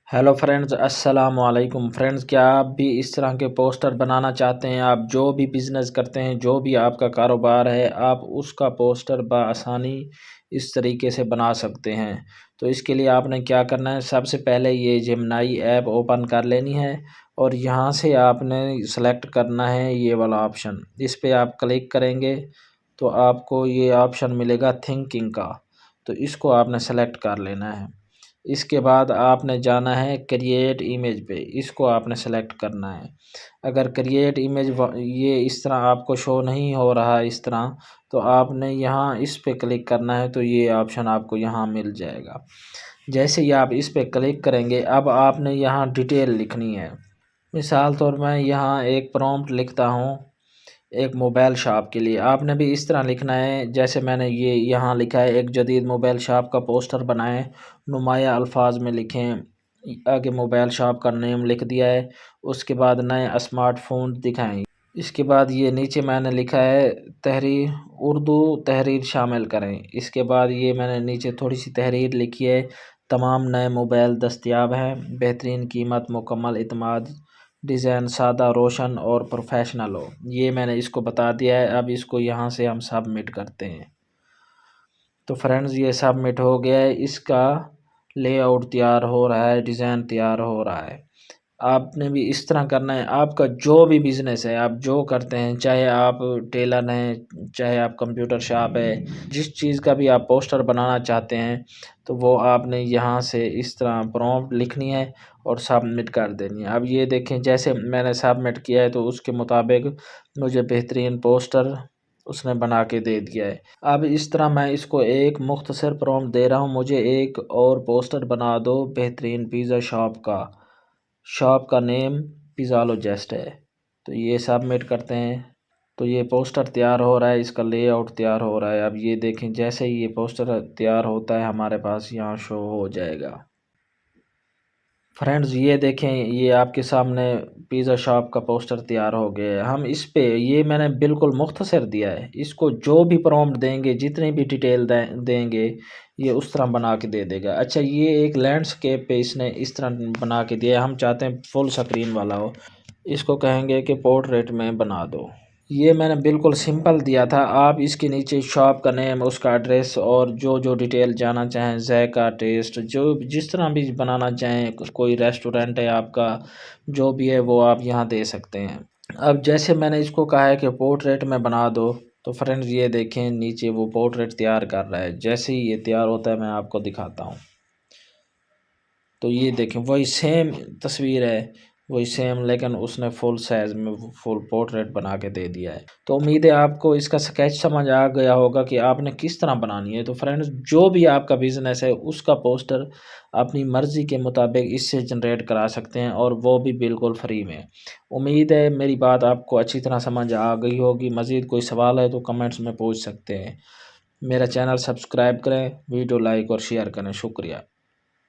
Hello friends, अस्सलाम वालेकुम friends. क्या आप भी इस तरह के पोस्टर बनाना चाहते हैं? आप जो भी बिज़नेस करते हैं, जो भी आपका कारोबार है, आप उसका पोस्टर बआसानी इस तरीके से बना सकते हैं। तो इसके लिए आपने क्या करना है, सबसे पहले ये जेमिनी ऐप ओपन कर लेनी है और यहाँ से आपने सेलेक्ट करना है ये वाला ऑप्शन। इस पे आप क्लिक करेंगे तो आपको ये ऑप्शन मिलेगा थिंकिंग का, तो इसको आपने सेलेक्ट कर लेना है। इसके बाद आपने जाना है क्रिएट इमेज पे, इसको आपने सेलेक्ट करना है। अगर क्रिएट इमेज ये इस तरह आपको शो नहीं हो रहा है इस तरह, तो आपने यहाँ इस पे क्लिक करना है, तो ये ऑप्शन आपको यहाँ मिल जाएगा। जैसे ही आप इस पे क्लिक करेंगे, अब आपने यहाँ डिटेल लिखनी है। मिसाल तौर मैं यहाँ एक प्रॉम्प्ट लिखता हूँ एक मोबाइल शॉप के लिए। आपने भी इस तरह लिखना है जैसे मैंने ये यहाँ लिखा है, एक जदीद मोबाइल शॉप का पोस्टर बनाएं, नुमाया अल्फाज में लिखें। आगे मोबाइल शॉप का नेम लिख दिया है। उसके बाद नए स्मार्टफोन दिखाएं। इसके बाद ये नीचे मैंने लिखा है तहरीर, उर्दू तहरीर शामिल करें। इसके बाद ये मैंने नीचे थोड़ी सी तहरीर लिखी है, तमाम नए मोबाइल दस्तयाब हैं, बेहतरीन कीमत, मुकम्मल इत्मीनान, डिज़ाइन सादा, रोशन और प्रोफेशनल हो। ये मैंने इसको बता दिया है। अब इसको यहाँ से हम सबमिट करते हैं। तो फ्रेंड्स ये सबमिट हो गया है, इसका लेआउट तैयार हो रहा है, डिज़ाइन तैयार हो रहा है। आपने भी इस तरह करना है। आपका जो भी बिज़नेस है, आप जो करते हैं, चाहे आप टेलर हैं, चाहे आप कंप्यूटर शॉप है, जिस चीज़ का भी आप पोस्टर बनाना चाहते हैं, तो वो आपने यहाँ से इस तरह प्रॉम्प्ट लिखनी है और सबमिट कर देनी है। अब ये देखें, जैसे मैंने सबमिट किया है तो उसके मुताबिक मुझे बेहतरीन पोस्टर उसने बना के दे दिया है। अब इस तरह मैं इसको एक मुख्तसर प्रॉम्प्ट दे रहा हूँ, मुझे एक और पोस्टर बना दो बेहतरीन पिज़्ज़ा शॉप का। शॉप का नेम पिज़्ज़ालोजिस्ट है। तो ये सबमिट करते हैं। तो ये पोस्टर तैयार हो रहा है, इसका लेआउट तैयार हो रहा है। अब ये देखें, जैसे ही ये पोस्टर तैयार होता है हमारे पास यहाँ शो हो जाएगा। फ्रेंड्स ये देखें, ये आपके सामने पिज़्ज़ा शॉप का पोस्टर तैयार हो गया है। हम इस पे, ये मैंने बिल्कुल मुख्तसर दिया है, इसको जो भी प्रॉम्प्ट देंगे, जितनी भी डिटेल देंगे, ये उस तरह बना के दे देगा। अच्छा, ये एक लैंडस्केप पे इसने इस तरह बना के दिया है, हम चाहते हैं फुल स्क्रीन वाला हो। इसको कहेंगे कि पोर्ट्रेट में बना दो। ये मैंने बिल्कुल सिंपल दिया था। आप इसके नीचे शॉप का नेम, उसका एड्रेस और जो जो डिटेल जाना चाहें, ज़ायका, टेस्ट, जो जिस तरह भी बनाना चाहें, कोई रेस्टोरेंट है आपका, जो भी है वो आप यहाँ दे सकते हैं। अब जैसे मैंने इसको कहा है कि पोर्ट्रेट में बना दो, तो फ्रेंड्स ये देखें नीचे वो पोर्ट्रेट तैयार कर रहा है। जैसे ही ये तैयार होता है मैं आपको दिखाता हूँ। तो ये देखें, वही सेम तस्वीर है, वही सेम, लेकिन उसने फुल साइज़ में फुल पोर्ट्रेट बना के दे दिया है। तो उम्मीद है आपको इसका स्केच समझ आ गया होगा कि आपने किस तरह बनानी है। तो फ्रेंड्स जो भी आपका बिज़नेस है उसका पोस्टर अपनी मर्ज़ी के मुताबिक इससे जनरेट करा सकते हैं, और वो भी बिल्कुल फ्री में। उम्मीद है मेरी बात आपको अच्छी तरह समझ आ गई होगी। मज़ीद कोई सवाल है तो कमेंट्स में पूछ सकते हैं। मेरा चैनल सब्सक्राइब करें, वीडियो लाइक और शेयर करें। शुक्रिया।